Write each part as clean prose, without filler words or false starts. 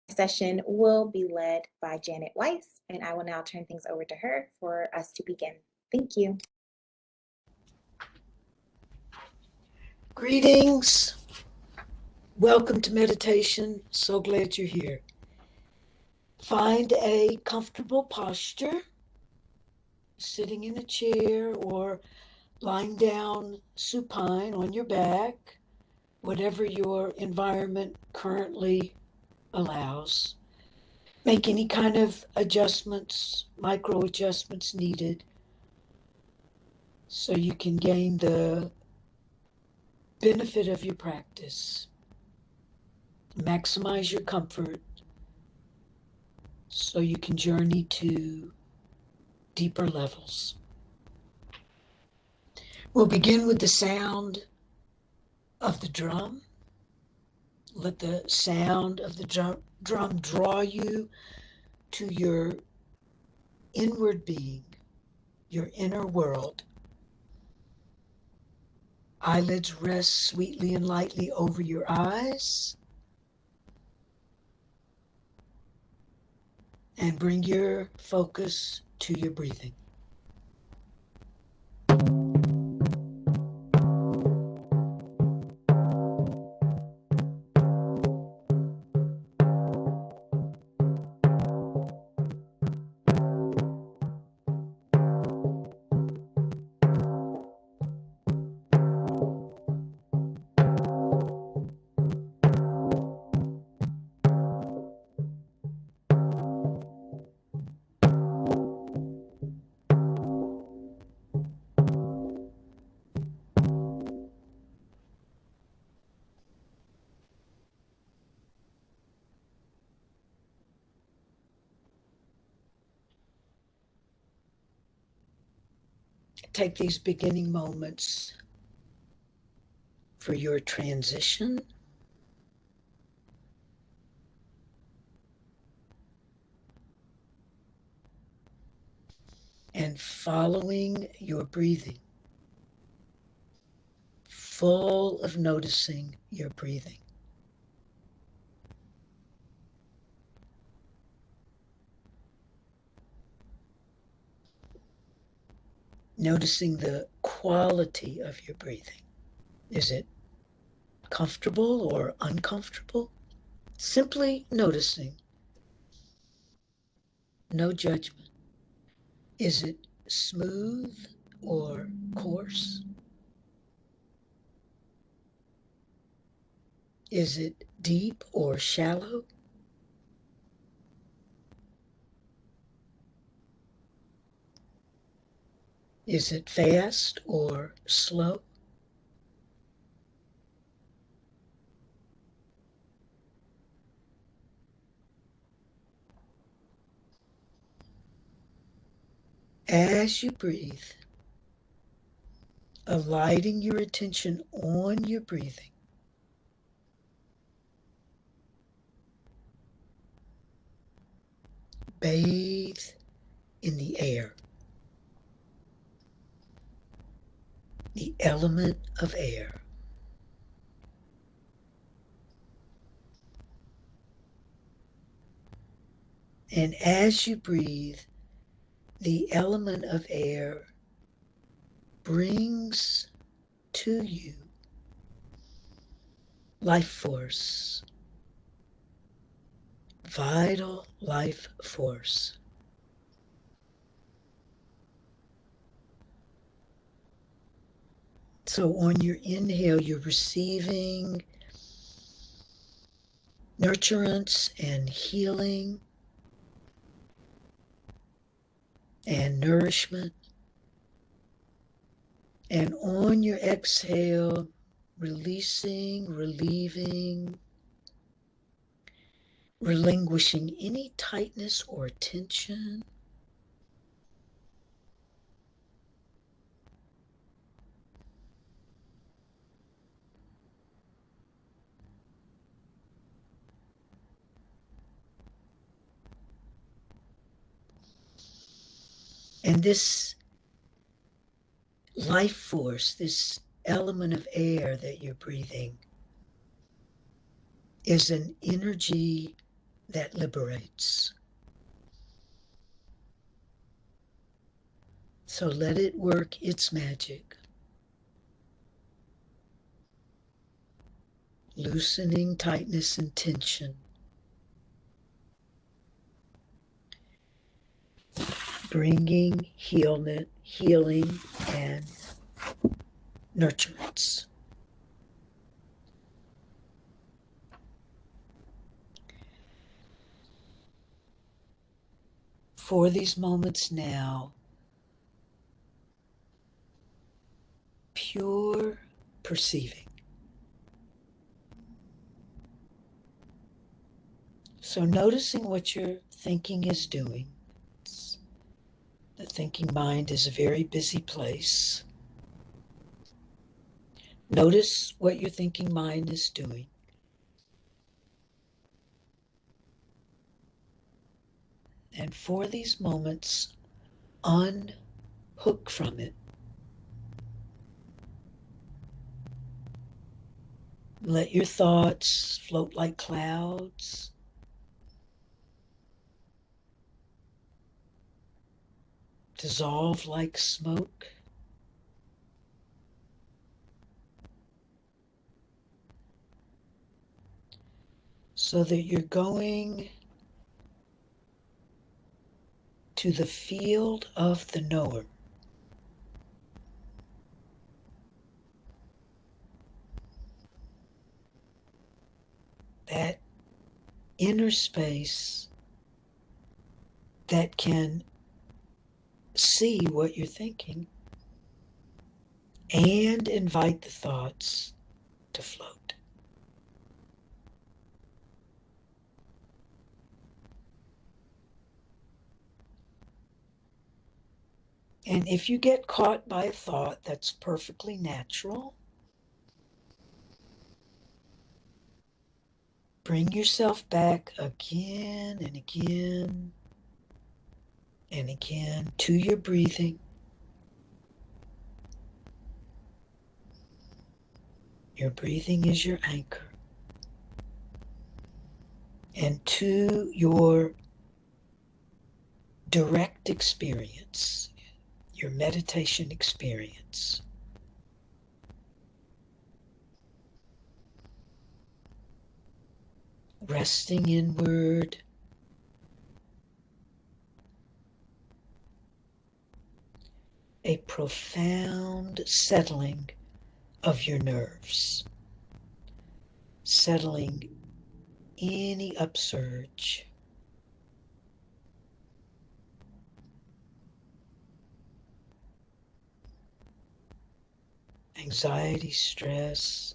Session will be led by Janet Weiss, and I will now turn things over to her for us to begin. Thank you. Greetings. Welcome to meditation. So glad you're here. Find a comfortable posture, sitting in a chair or lying down supine on your back, whatever your environment currently allows. Make any kind of adjustments, micro adjustments needed so you can gain the benefit of your practice. Maximize your comfort so you can journey to deeper levels. We'll begin with the sound of the drum. Let the sound of the drum draw you to your inward being, your inner world. Eyelids rest sweetly and lightly over your eyes. And bring your focus to your breathing. Take these beginning moments for your transition and following your breathing, full of noticing your breathing. Noticing the quality of your breathing. Is it comfortable or uncomfortable? Simply noticing. No judgment. Is it smooth or coarse? Is it deep or shallow? Is it fast or slow? As you breathe, alighting your attention on your breathing, bathe in the air, the element of air. And as you breathe, the element of air brings to you life force, vital life force. So on your inhale, you're receiving nurturance and healing and nourishment. And on your exhale, releasing, relieving, relinquishing any tightness or tension. And this life force, this element of air that you're breathing, is an energy that liberates. So let it work its magic, loosening tightness and tension, bringing healing and nurturance. For these moments now, pure perceiving. So noticing what your thinking is doing. The thinking mind is a very busy place. Notice what your thinking mind is doing. And for these moments, unhook from it. Let your thoughts float like clouds. Dissolve like smoke. So that you're going to the field of the knower. That inner space that can see what you're thinking and invite the thoughts to float. And if you get caught by a thought, that's perfectly natural. Bring yourself back again and again and again to your breathing. Your breathing is your anchor. And to your direct experience, your meditation experience. Resting inward, a profound settling of your nerves, settling any upsurge. Anxiety, stress,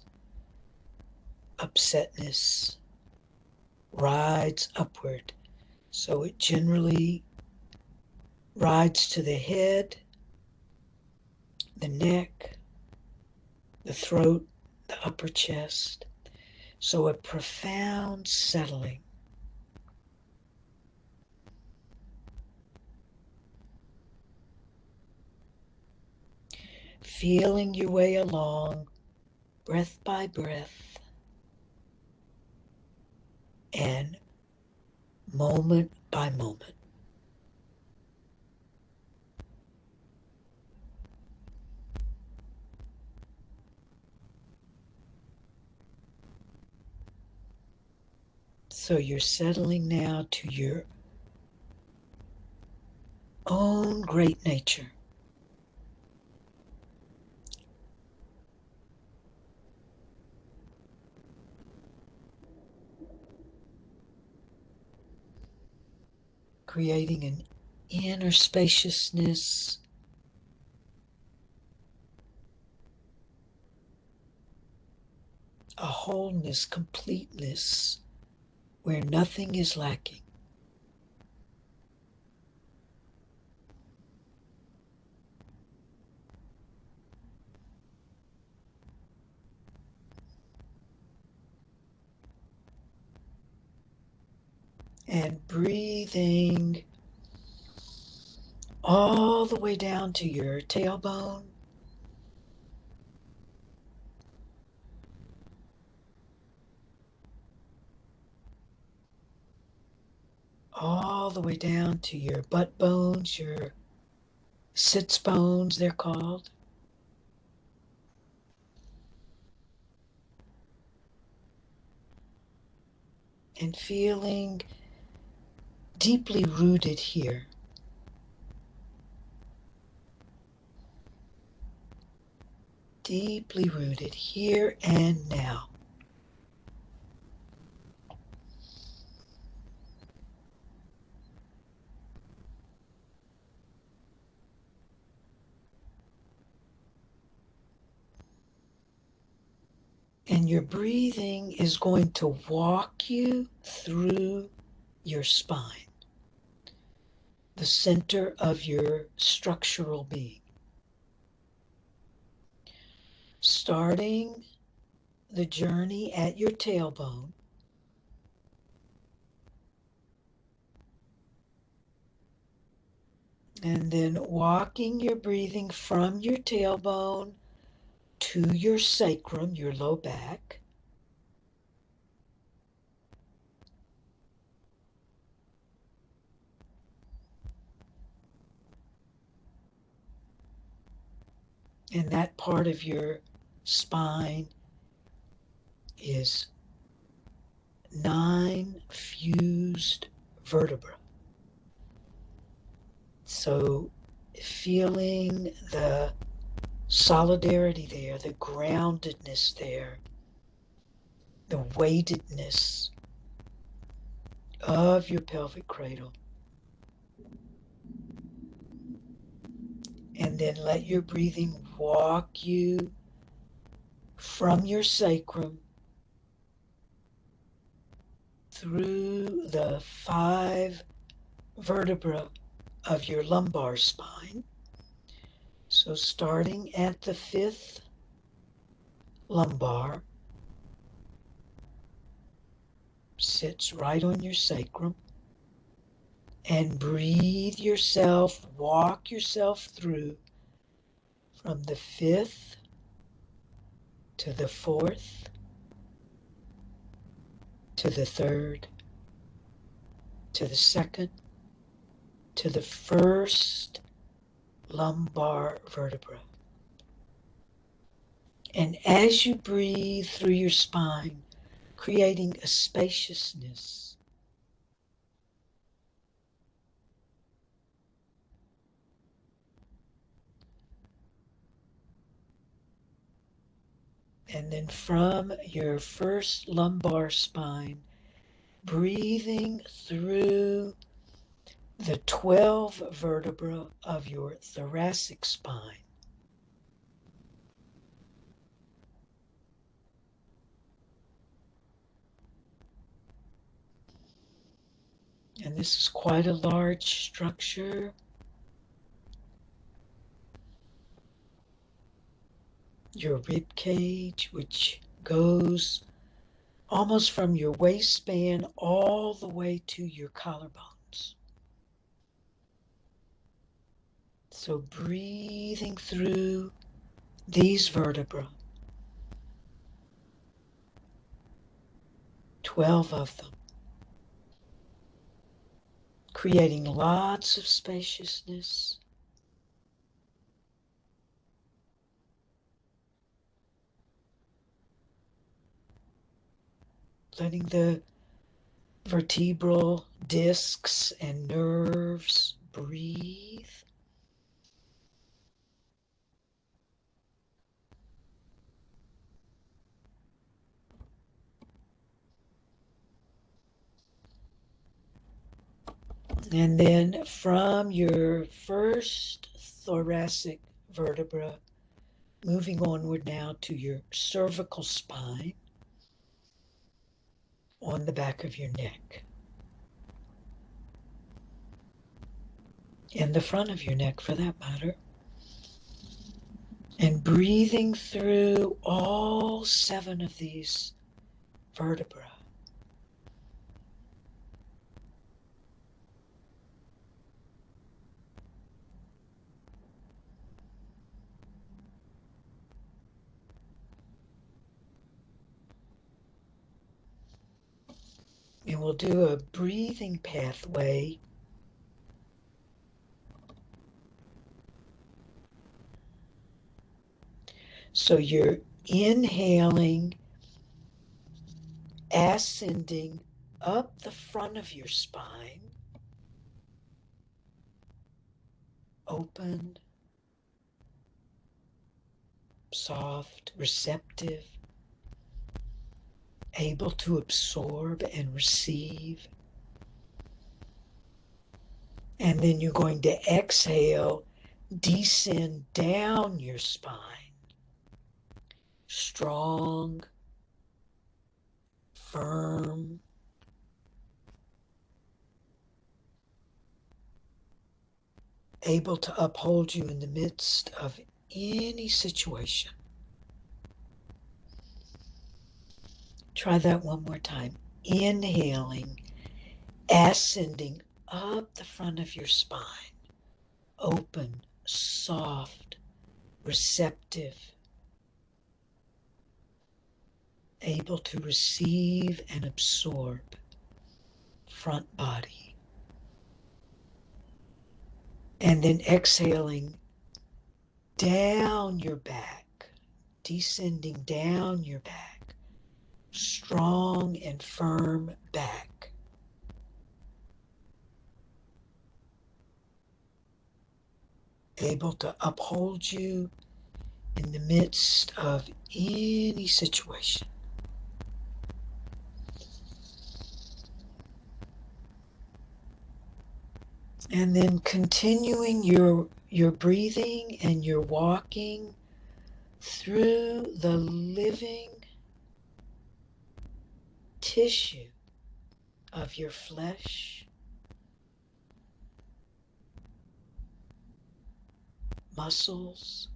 upsetness rides upward. So it generally rides to the head, the neck, the throat, the upper chest. So a profound settling. Feeling your way along, breath by breath, and moment by moment. So you're settling now to your own great nature. Creating an inner spaciousness, a wholeness, completeness, where nothing is lacking. And breathing all the way down to your tailbone. all the way down to your butt bones, your sits bones, they're called. And feeling deeply rooted here. Deeply rooted here and now. And your breathing is going to walk you through your spine, the center of your structural being. Starting the journey at your tailbone, and then walking your breathing from your tailbone to your sacrum, your low back. And that part of your spine is 9 fused vertebrae. So feeling the solidarity there, the groundedness there, the weightedness of your pelvic cradle. And then let your breathing walk you from your sacrum through the 5 vertebrae of your lumbar spine. So starting at the 5th lumbar, sits right on your sacrum, and breathe yourself, walk yourself through from the 5th to the 4th to the 3rd to the 2nd to the 1st lumbar vertebra. And as you breathe through your spine, creating a spaciousness, and then from your 1st lumbar spine, breathing through the 12 vertebrae of your thoracic spine. And this is quite a large structure. Your rib cage, which goes almost from your waistband all the way to your collarbones. So breathing through these vertebrae, 12 of them, creating lots of spaciousness. Letting the vertebral discs and nerves breathe. And then from your 1st thoracic vertebra, moving onward now to your cervical spine on the back of your neck. And the front of your neck for that matter. And breathing through all 7 of these vertebrae. And we'll do a breathing pathway. So you're inhaling, ascending up the front of your spine, open, soft, receptive, able to absorb and receive. And then you're going to exhale, descend down your spine, strong, firm, able to uphold you in the midst of any situation. Try that one more time. Inhaling, ascending up the front of your spine, open, soft, receptive, able to receive and absorb, front body. And then exhaling down your back, descending down your back, strong and firm back. Able to uphold you in the midst of any situation. And then continuing your breathing and your walking through the living tissue of your flesh, muscles,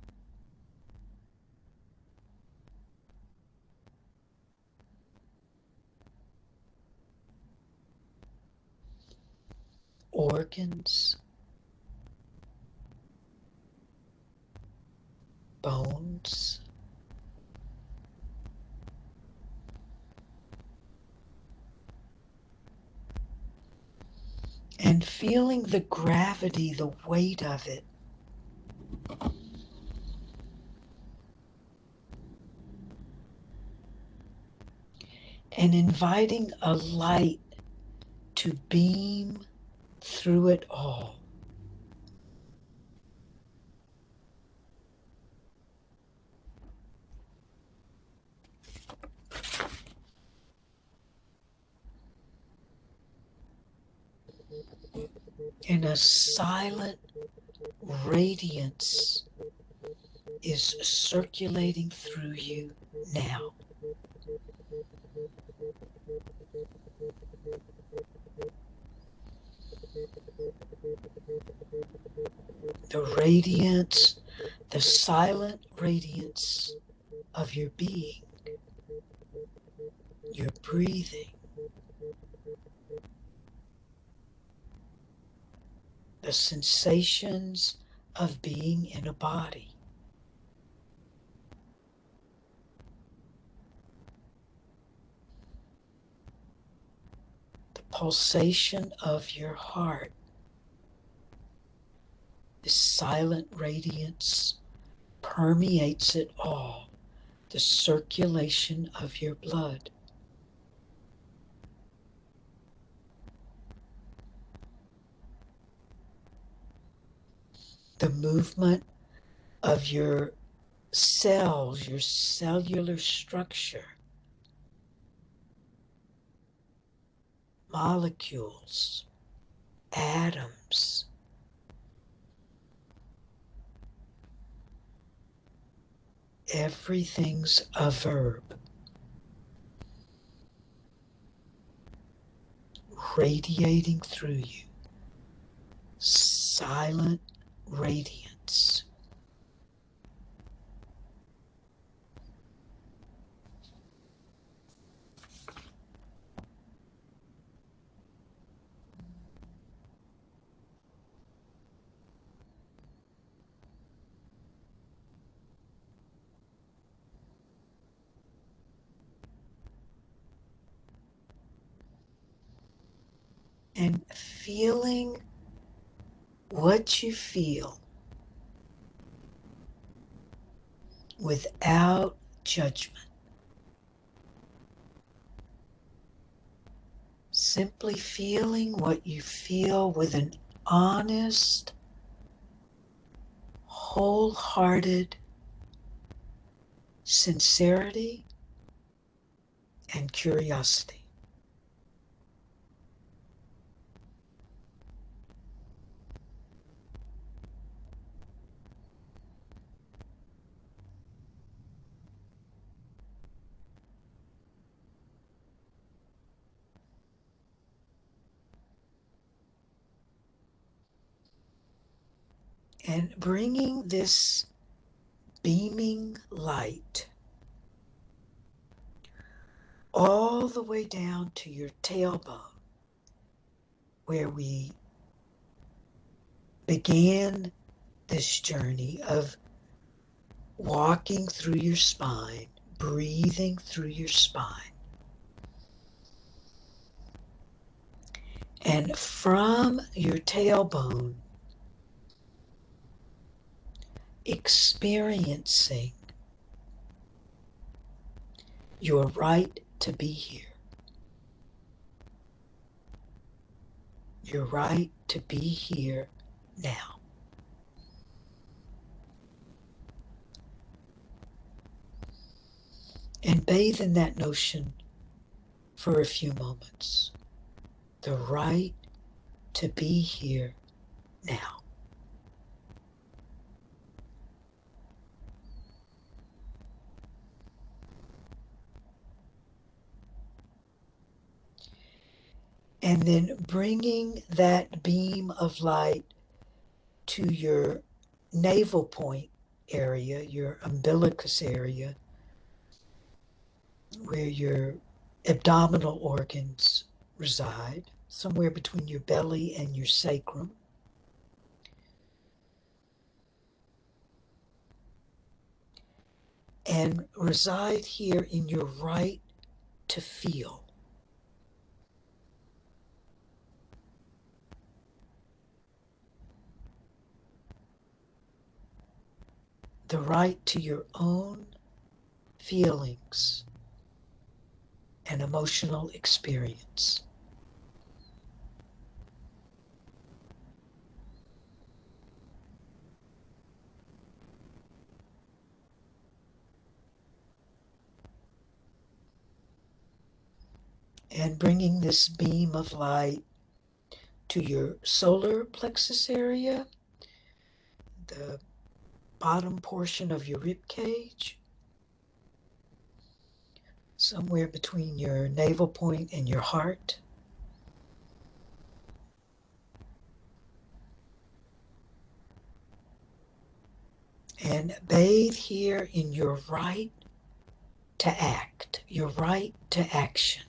organs, bones, and feeling the gravity, the weight of it. And inviting a light to beam through it all. And a silent radiance is circulating through you now. The radiance, the silent radiance of your being, your breathing, the sensations of being in a body. The pulsation of your heart, this silent radiance permeates it all, the circulation of your blood. The movement of your cells, your cellular structure, molecules, atoms, everything's a verb, radiating through you, silent radiance. and feeling what you feel without judgment. Simply feeling what you feel with an honest, wholehearted sincerity and curiosity. And bringing this beaming light all the way down to your tailbone, where we began this journey of walking through your spine, breathing through your spine. And from your tailbone, experiencing your right to be here. Your right to be here now. And bathe in that notion for a few moments. The right to be here now. And then bringing that beam of light to your navel point area, your umbilicus area, where your abdominal organs reside, somewhere between your belly and your sacrum. And reside here in your right to feel. The right to your own feelings and emotional experience. And bringing this beam of light to your solar plexus area, the bottom portion of your rib cage, somewhere between your navel point and your heart. And bathe here in your right to act, your right to action.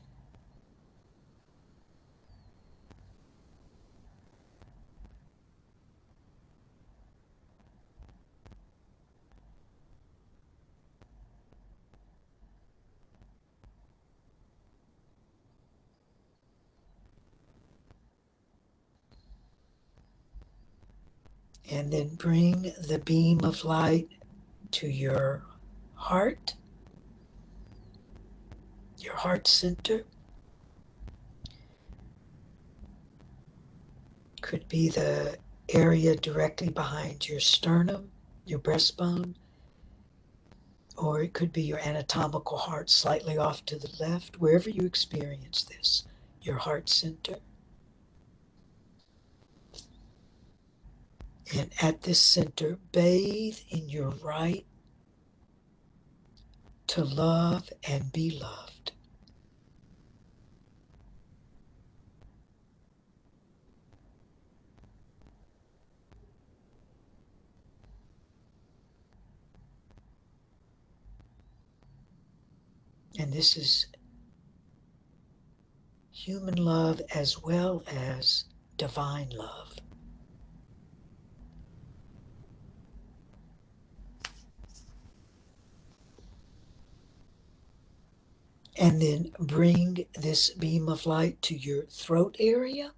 And then bring the beam of light to your heart center. Could be the area directly behind your sternum, your breastbone, or it could be your anatomical heart slightly off to the left, wherever you experience this, your heart center. And at this center, bathe in your right to love and be loved. And this is human love as well as divine love. And then bring this beam of light to your throat area,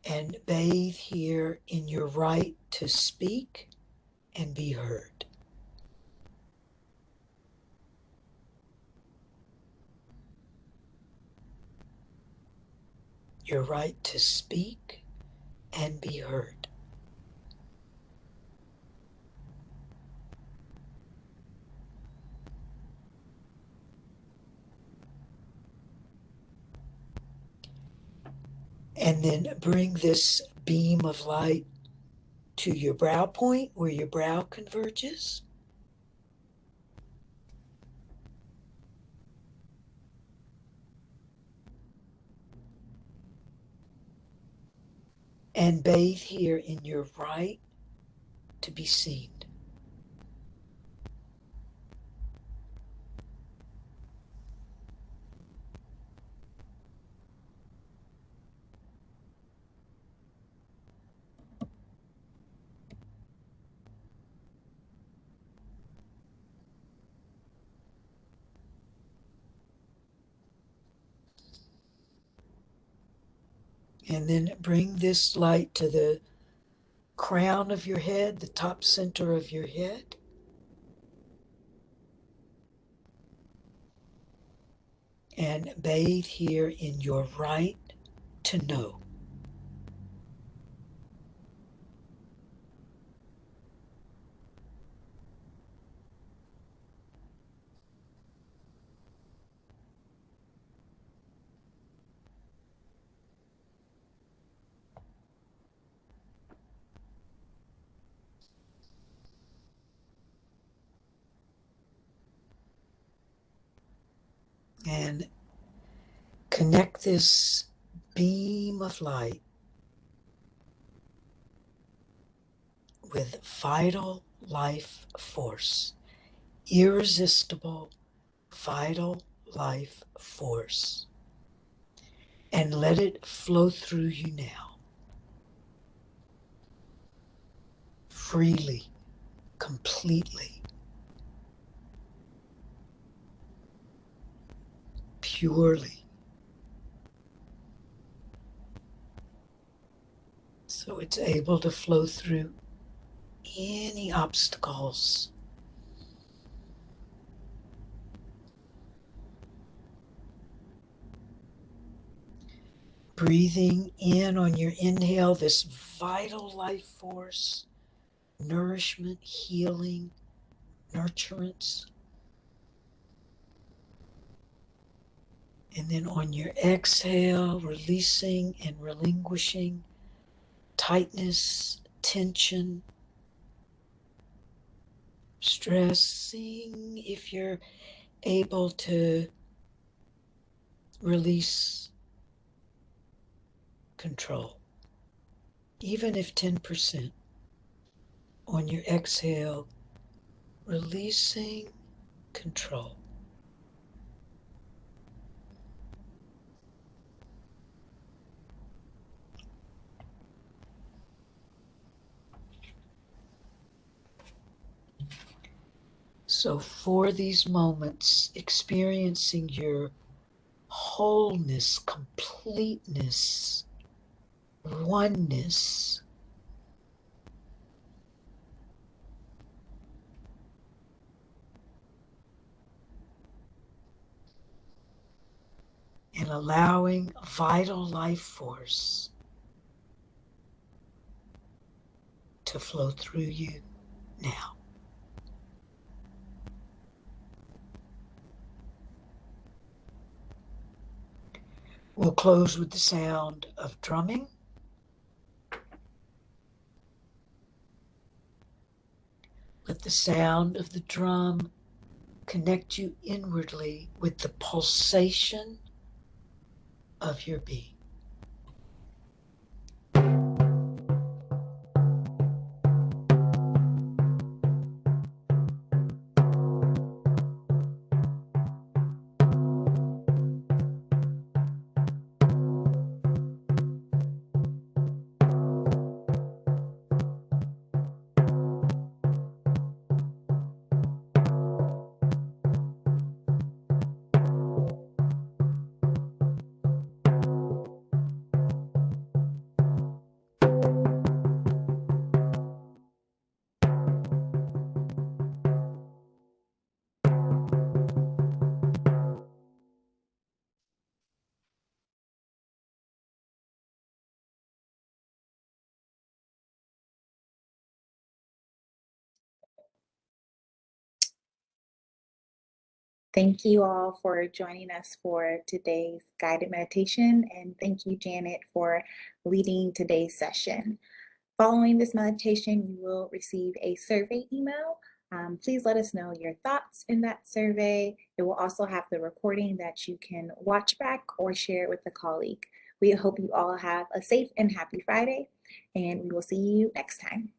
and bathe here in your right to speak and be heard. Your right to speak and be heard. And then bring this beam of light to your brow point where your brow converges. And bathe here in your right to be seen. And then bring this light to the crown of your head, the top center of your head. And bathe here in your right to know. And connect this beam of light with vital life force, irresistible vital life force, and let it flow through you now, freely, completely, purely. So it's able to flow through any obstacles. Breathing in on your inhale this vital life force, nourishment, healing, nurturance. And then on your exhale, releasing and relinquishing tightness, tension, stressing. If you're able to release control, even if 10%. On your exhale, releasing control. So for these moments, experiencing your wholeness, completeness, oneness, and allowing vital life force to flow through you now. We'll close with the sound of drumming. Let the sound of the drum connect you inwardly with the pulsation of your being. Thank you all for joining us for today's guided meditation, and thank you, Janet, for leading today's session. Following this meditation, you will receive a survey email. Please let us know your thoughts in that survey. It will also have the recording that you can watch back or share with a colleague. We hope you all have a safe and happy Friday, and we will see you next time.